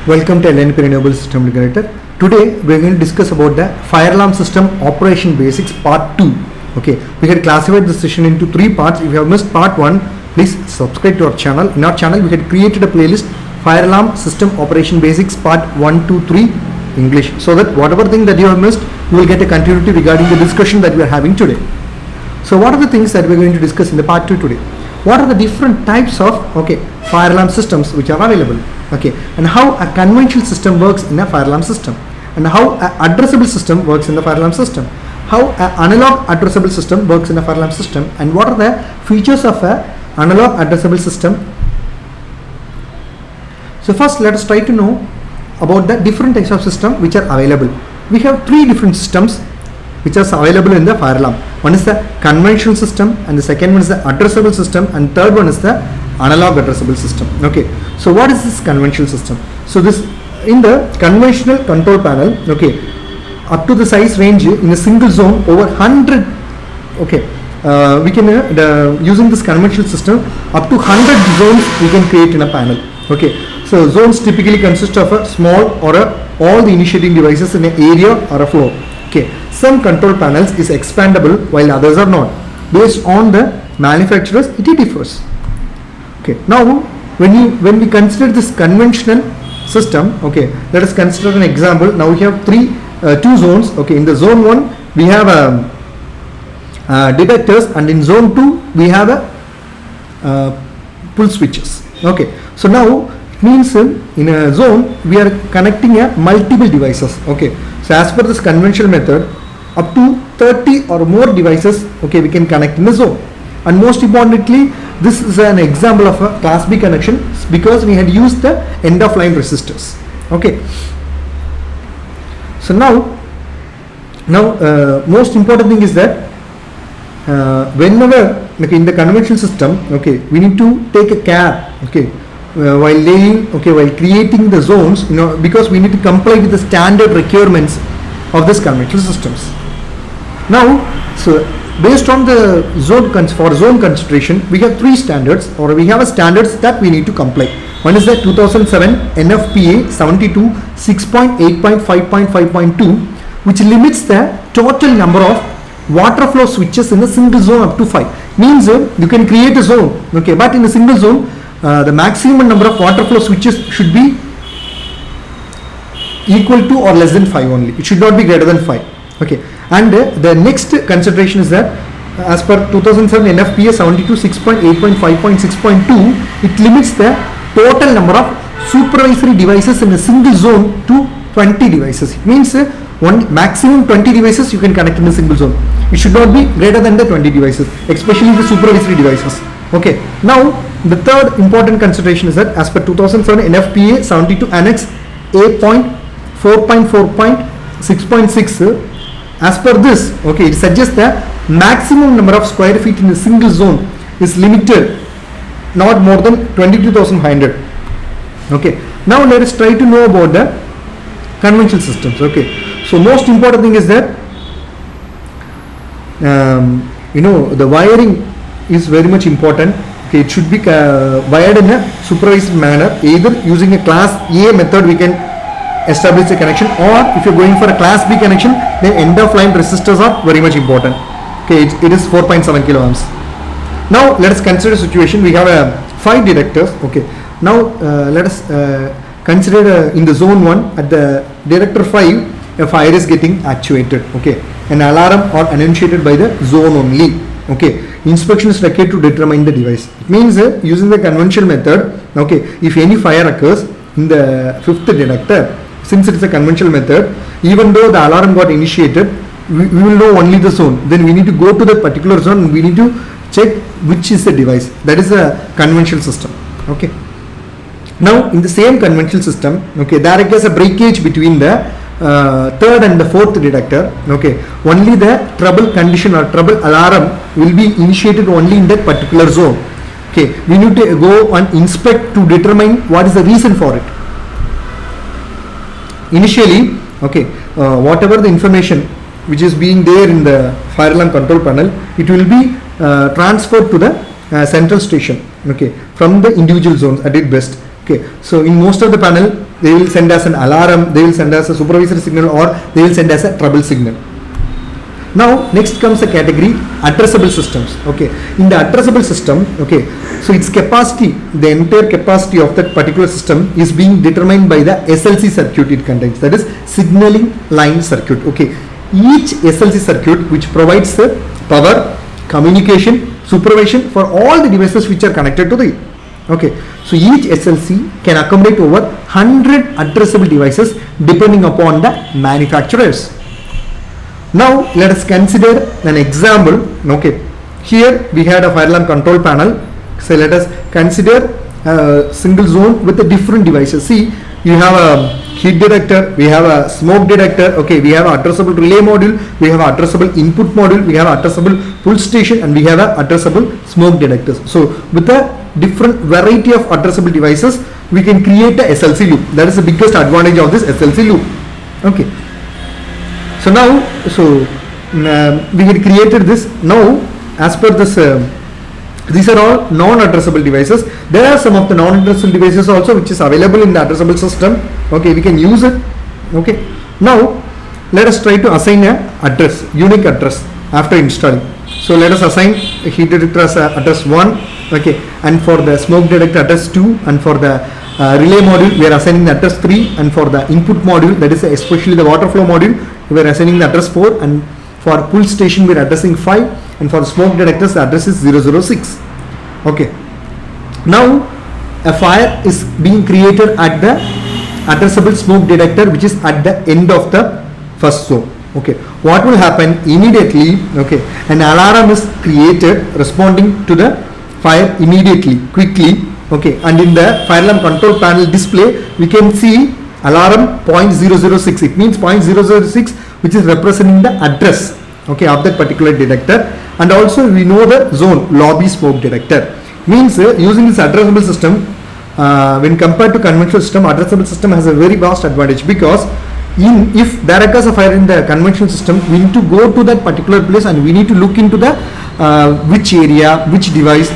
Welcome to LNP Renewable System Integrator. Today we are going to discuss about the fire alarm system operation basics part 2. Okay, we had classified this session into 3 parts. If you have missed part 1, please subscribe to our channel. In our channel we had created a playlist fire alarm system operation basics part 1, 2, 3 English, so that whatever thing that you have missed, you will get a continuity regarding the discussion that we are having today. So what are the things that we are going to discuss in the part 2 today? What are the different types of fire alarm systems which are available, and how a conventional system works in a fire alarm system, and how an addressable system works in the fire alarm system, how an analog addressable system works in a fire alarm system, and what are the features of a analog addressable system. So first let us try to know about the different types of system which are available. We have 3 different systems which are available in the fire alarm. One is the conventional system, and the second one is the addressable system, and third one is the analog addressable system. So what is this conventional system? So this, in the conventional control panel, up to the size range in a single zone over 100, we can using this conventional system up to 100 zones we can create in a panel. So zones typically consist of a small or all the initiating devices in an area or a floor. Some control panels is expandable while others are not. Based on the manufacturers, it differs. Now when we consider this conventional system, let us consider an example. Now we have 2 zones. In the zone 1 we have detectors, and in zone 2 we have pull switches. So now it means in a zone we are connecting multiple devices. So as per this conventional method, up to 30 or more devices we can connect in the zone. And most importantly, this is an example of a class B connection because we had used the end of line resistors. So now most important thing is that whenever in the conventional system, we need to take a care while laying, while creating the zones, because we need to comply with the standard requirements of this conventional systems. Now, so based on the zone consideration, we have 3 standards, or we have a standards that we need to comply. One is the 2007 NFPA 72 6.8.5.5.2, which limits the total number of water flow switches in a single zone up to 5. Means you can create a zone, but in a single zone, the maximum number of water flow switches should be equal to or less than 5 only. It should not be greater than 5. And the next consideration is that as per 2007 NFPA 72 6.8.5.6.2, it limits the total number of supervisory devices in a single zone to 20 devices. It means one maximum 20 devices you can connect in a single zone. It should not be greater than the 20 devices, especially the supervisory devices. Now the third important consideration is that as per 2007 NFPA 72 Annex A.4.4.6.6, as per this, it suggests the maximum number of square feet in a single zone is limited not more than 22,500. Now let us try to know about the conventional systems. So most important thing is that the wiring is very much important. It should be wired in a supervised manner. Either using a class A method we can establish a connection, or if you're going for a class B connection, then end of line resistors are very much important. It is 4.7 kilo ohms. Now let us consider a situation. We have 5 detectors. Now let us consider in the zone 1 at the detector 5 a fire is getting actuated. An alarm or annunciated by the zone only. Inspection is required to determine the device. It means using the conventional method, if any fire occurs in the 5th detector, since it is a conventional method, even though the alarm got initiated, we will know only the zone. Then we need to go to that particular zone and we need to check which is the device. That is a conventional system. Now in the same conventional system, there occurs a breakage between the 3rd and the 4th detector. Only the trouble condition or trouble alarm will be initiated only in that particular zone. We need to go and inspect to determine what is the reason for it. Initially, whatever the information which is being there in the fire alarm control panel, it will be transferred to the central station from the individual zones at its best. Okay, so in most of the panel, they will send us an alarm, they will send us a supervisory signal, or they will send us a trouble signal. Now next comes the category addressable systems. Okay, in the addressable system, okay, so its capacity, the entire capacity of that particular system is being determined by the SLC circuit it contains, that is signaling line circuit. Okay, each SLC circuit which provides the power, communication, supervision for all the devices which are connected to the, okay, so each SLC can accommodate over 100 addressable devices depending upon the manufacturers. Now let us consider an example. Okay, here we had a fire alarm control panel. So let us consider a single zone with the different devices. See, you have a heat detector, we have a smoke detector, okay, we have an addressable relay module, we have an addressable input module, we have an addressable pull station, and we have an addressable smoke detectors. So with a different variety of addressable devices, we can create a SLC loop. That is the biggest advantage of this SLC loop. Okay. So now, we had created this. Now, as per this, these are all non-addressable devices. There are some of the non-addressable devices also which is available in the addressable system. Okay, we can use it. Okay. Now, let us try to assign a address, unique address after installing. So let us assign a heat detector as address 1. Okay, and for the smoke detector address 2, and for the relay module we are assigning the address 3, and for the input module, that is especially the water flow module, we are assigning the address 4, and for pull station we are addressing 5, and for the smoke detectors the address is 006. Okay, now a fire is being created at the addressable smoke detector which is at the end of the first zone. Okay, what will happen immediately? Okay, an alarm is created responding to the fire immediately, quickly. Okay, and in the fire alarm control panel display we can see alarm 0.006. It means 0.006 which is representing the address, okay, of that particular detector. And also we know the zone, lobby smoke detector. Means using this addressable system, when compared to conventional system, addressable system has a very vast advantage, because if there occurs a fire in the conventional system, we need to go to that particular place and we need to look into the which area, which device,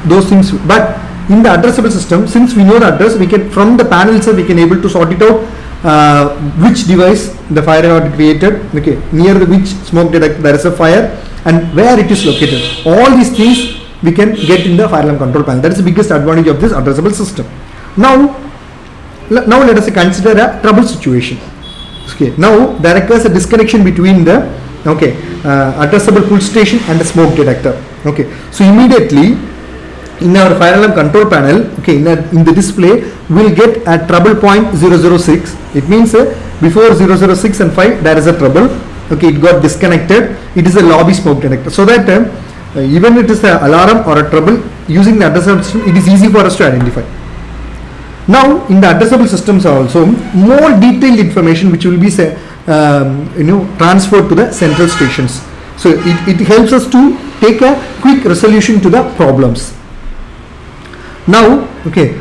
those things. But in the addressable system, since we know the address, we can, from the panel itself, we can able to sort it out which device the fire had created, okay, near the which smoke detector there is a fire, and where it is located. All these things we can get in the fire alarm control panel. That is the biggest advantage of this addressable system. Now let us consider a trouble situation. Okay, now there occurs a disconnection between the addressable pull station and the smoke detector. Okay, so immediately in our fire alarm control panel, okay, in the display we will get a trouble point 006. It means before 006 and 5 there is a trouble. Okay, it got disconnected. It is a lobby smoke detector. So that even it is an alarm or a trouble, using the addressable system, it is easy for us to identify. Now in the addressable systems also more detailed information which will be transferred to the central stations. So it helps us to take a quick resolution to the problems. Now, okay,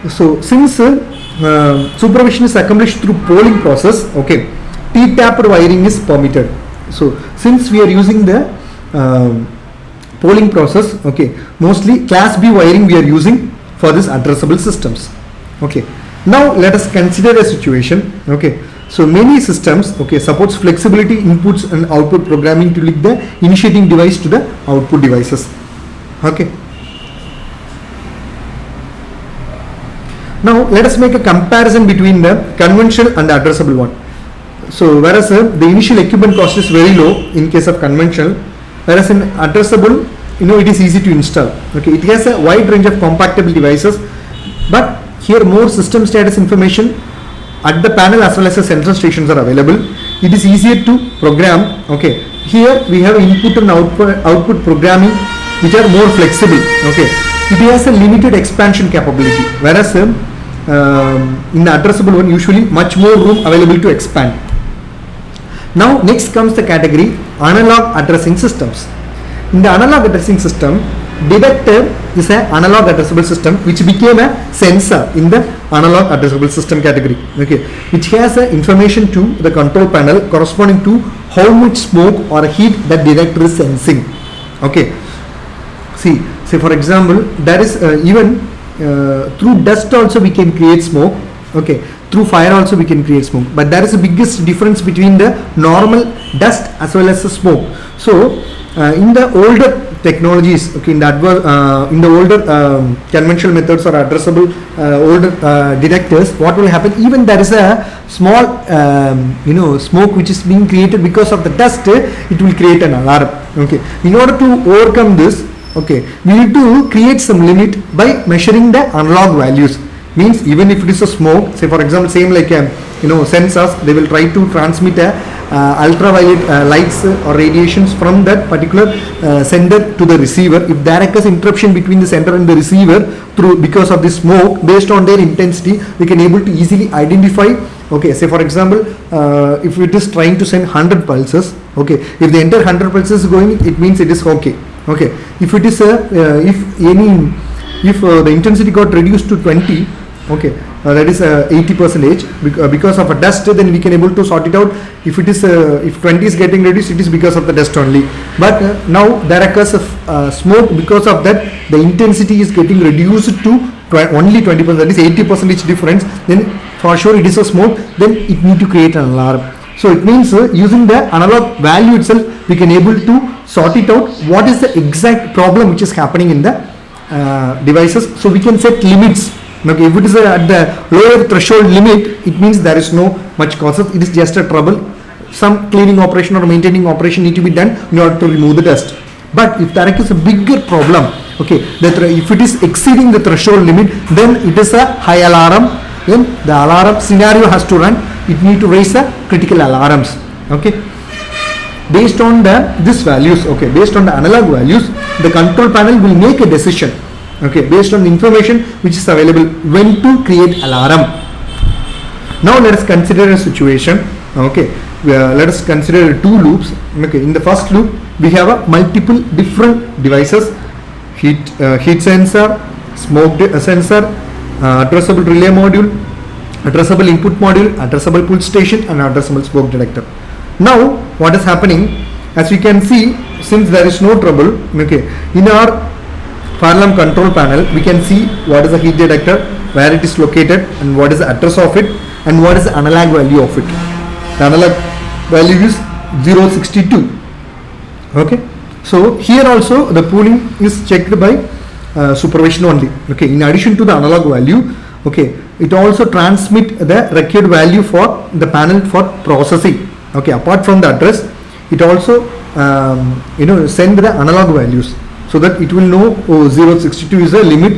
so since supervision is accomplished through polling process, okay, T-tapped wiring is permitted. So since we are using the polling process, okay, mostly class B wiring we are using for this addressable systems. Okay, now let us consider a situation. Okay, so many systems, okay, supports flexibility inputs and output programming to link the initiating device to the output devices. Okay, now let us make a comparison between the conventional and the addressable one. So whereas the initial equipment cost is very low in case of conventional, whereas in addressable, it is easy to install. Okay, it has a wide range of compatible devices, but here more system status information at the panel as well as the central stations are available. It is easier to program. Okay, here we have input and output programming which are more flexible. Okay, it has a limited expansion capability, whereas in the addressable one usually much more room available to expand. Now next comes the category analog addressing systems. In the analog addressing system, detector is an analog addressable system which became a sensor in the analog addressable system category, okay, which has information to the control panel corresponding to how much smoke or heat that detector is sensing. Okay, say for example, there is even through dust also we can create smoke, okay, through fire also we can create smoke, but there is the biggest difference between the normal dust as well as the smoke. So in the older technologies, okay, in the older conventional methods or addressable older detectors, what will happen, even there is a small smoke which is being created because of the dust, it will create an alarm. Okay, in order to overcome this, okay, we need to create some limit by measuring the analog values. Means even if it is a smoke, say for example, same like sensors, they will try to transmit a ultraviolet lights or radiations from that particular sender to the receiver. If there occurs interruption between the sender and the receiver because of the smoke, based on their intensity, we can able to easily identify. Okay, say for example, if it is trying to send 100 pulses, okay, if the entire 100 pulses is going, it means it is okay. Okay, if it is if the intensity got reduced to 20, okay, that is 80% because of a dust, then we can able to sort it out. If it is if 20 is getting reduced, it is because of the dust only. But now there occurs a smoke, because of that the intensity is getting reduced to only 20%, that is 80% difference, then for sure it is a smoke, then it need to create an alarm. So it means using the analog value itself, we can able to sort it out what is the exact problem which is happening in the devices. So we can set limits. Okay, if it is at the lower threshold limit, it means there is no much causes, it is just a trouble. Some cleaning operation or maintaining operation need to be done in order to remove the dust. But if there is a bigger problem, okay, that if it is exceeding the threshold limit, then it is a high alarm. Then the alarm scenario has to run. It need to raise a critical alarms. Okay, based on this values, okay, based on the analog values, the control panel will make a decision. Okay, based on the information which is available, when to create alarm. Now let us consider a situation. Okay, let us consider two loops. Okay, in the first loop we have a multiple different devices: heat sensor, smoke sensor, addressable relay module, addressable input module, addressable pull station, and addressable smoke detector. Now what is happening? As we can see, since there is no trouble, okay, in our fire alarm control panel, we can see what is the heat detector, where it is located, and what is the address of it, and what is the analog value of it. The analog value is 062. Okay, so here also the pooling is checked by supervision only. Okay, in addition to the analog value, okay, it also transmit the required value for the panel for processing. Okay, apart from the address, it also send the analog values, so that it will know 062 is a limit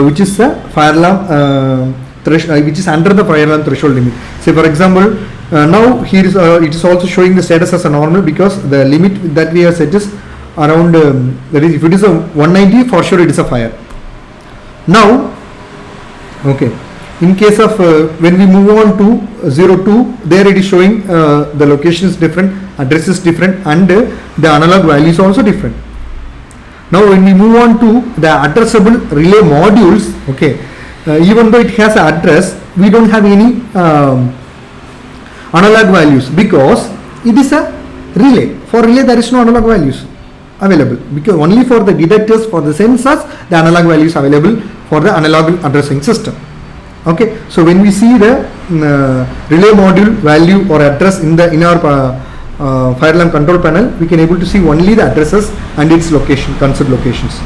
which is a fire alarm which is under the fire alarm threshold limit. Say for example, now here is it is also showing the status as a normal, because the limit that we have set is around that is, if it is a 190, for sure it is a fire. Now, okay, in case of when we move on to 02, there it is showing the location is different, address is different, and the analog value is also different. Now when we move on to the addressable relay modules, okay, even though it has an address, we don't have any analog values, because it is a relay. For relay there is no analog values available, because only for the detectors, for the sensors, the analog value is available for the analog addressing system. Okay, so when we see the relay module value or address in our fire alarm control panel, we can able to see only the addresses and its location, concept locations.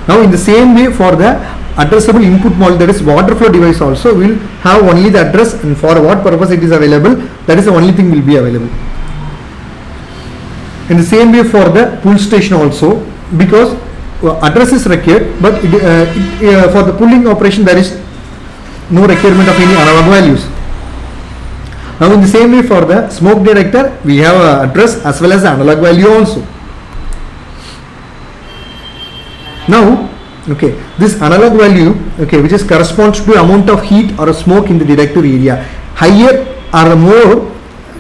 Now in the same way, for the addressable input module, that is water flow device, also will have only the address, and for what purpose it is available, that is the only thing will be available. In the same way for the pull station also, because address is required, but for the pulling operation there is no requirement of any analog values. Now in the same way for the smoke detector, we have an address as well as the analog value also. Now, okay, this analog value, okay, which is corresponds to amount of heat or smoke in the detector area. Higher or more,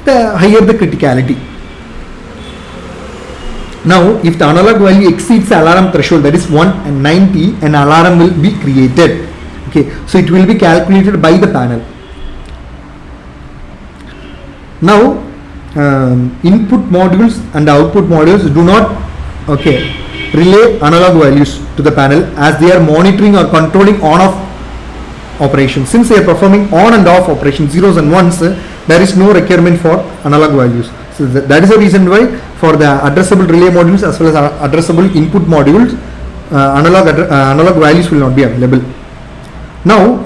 the higher the criticality. Now, if the analog value exceeds the alarm threshold, that is 190, an alarm will be created. Okay, so it will be calculated by the panel. Now, input modules and output modules do not, okay, relay analog values to the panel as they are monitoring or controlling on-off operations. Since they are performing on and off operations, zeros and ones, there is no requirement for analog values. So that is the reason why for the addressable relay modules as well as addressable input modules, analog values will not be available. Now,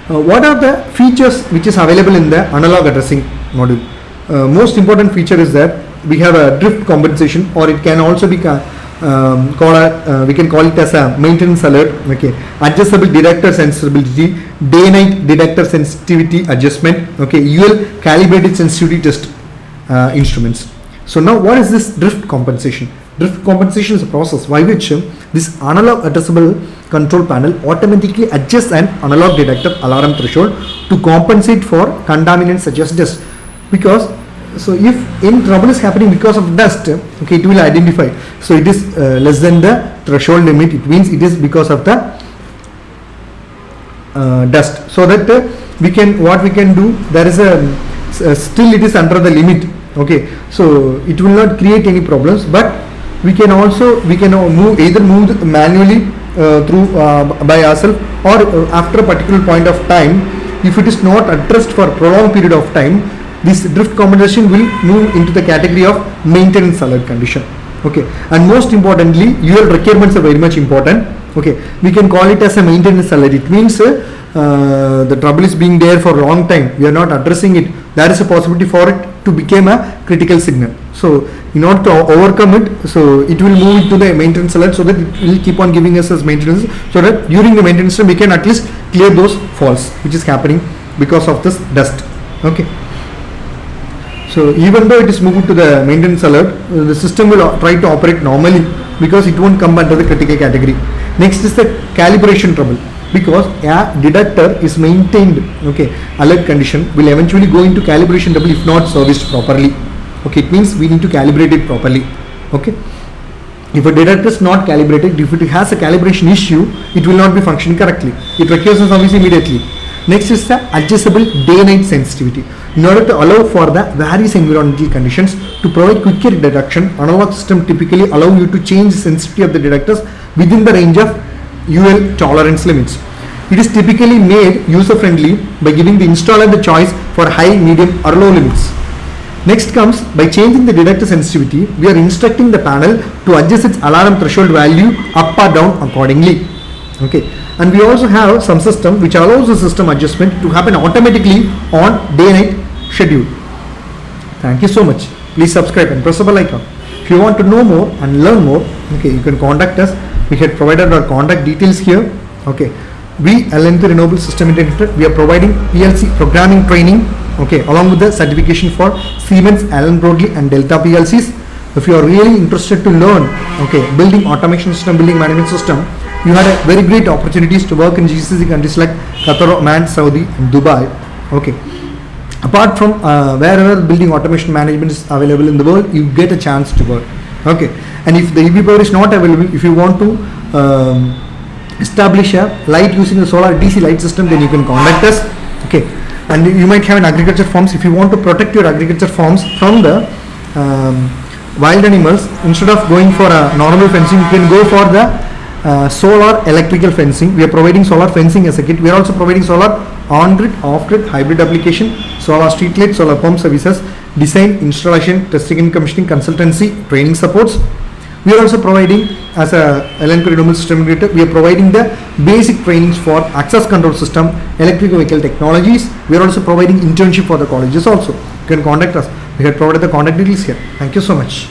what are the features which is available in the analog addressing module? Most important feature is that we have a drift compensation, or it can also be we can call it as a maintenance alert. Okay, adjustable detector sensitivity, day-night detector sensitivity adjustment. Okay, UL calibrated sensitivity test instruments. So now, what is this drift compensation? Drift compensation is a process by which this analog addressable control panel automatically adjusts an analog detector alarm threshold to compensate for contaminants such as dust. Because so if any trouble is happening because of dust, okay, it will identify. So it is less than the threshold limit. It means it is because of the dust. So that we can, what we can do, there is a still it is under the limit. Okay, so it will not create any problems, but we can also move manually through by ourselves, or after a particular point of time. If it is not addressed for a prolonged period of time, this drift compensation will move into the category of maintenance alert condition. Okay, and most importantly, UL requirements are very much important. Okay, we can call it as a maintenance alert. It means the trouble is being there for a long time, we are not addressing it. There is a possibility for it to become a critical signal. So in order to overcome it, so it will move to the maintenance alert, so that it will keep on giving us as maintenance, so that during the maintenance time we can at least clear those faults which is happening because of this dust. Okay, so even though it is moved to the maintenance alert, the system will try to operate normally because it won't come under the critical category. Next is the calibration trouble, because a detector is maintained, okay, alert condition will eventually go into calibration trouble if not serviced properly. Okay, it means we need to calibrate it properly. Okay, if a detector is not calibrated, if it has a calibration issue, it will not be functioning correctly. It requires a service immediately. Next is the adjustable day-night sensitivity. In order to allow for the various environmental conditions to provide quicker detection, analog system typically allow you to change the sensitivity of the detectors within the range of UL tolerance limits. It is typically made user-friendly by giving the installer the choice for high, medium or low limits. Next comes, by changing the detector sensitivity, we are instructing the panel to adjust its alarm threshold value up or down accordingly. Okay, and we also have some system which allows the system adjustment to happen automatically on day-night schedule. Thank you so much. Please subscribe and press the bell icon. If you want to know more and learn more, okay, you can contact us. We had provided our contact details here. Okay, we LNP Renewable System Integrator, we are providing PLC programming training, okay, along with the certification for Siemens, Allen Broadley and Delta PLCs. If you are really interested to learn, okay, building automation system, building management system, you had a very great opportunities to work in GCC countries like Qatar, Oman, Saudi and Dubai. Okay, apart from wherever building automation management is available in the world, you get a chance to work. Okay, and if the EV power is not available, if you want to establish a light using the solar DC light system, then you can contact us. Okay, and you might have an agriculture farms. If you want to protect your agriculture farms from the wild animals, instead of going for a normal fencing, you can go for the solar electrical fencing. We are providing solar fencing as a kit. We are also providing solar on-grid, off-grid, hybrid application, solar street light, solar pump services, design, installation, testing and commissioning, consultancy, training supports. We are also providing, as a LNP Renewable System Integrator, we are providing the basic trainings for access control system, electric vehicle technologies. We are also providing internship for the colleges also. You can contact us. We have provided the contact details here. Thank you so much.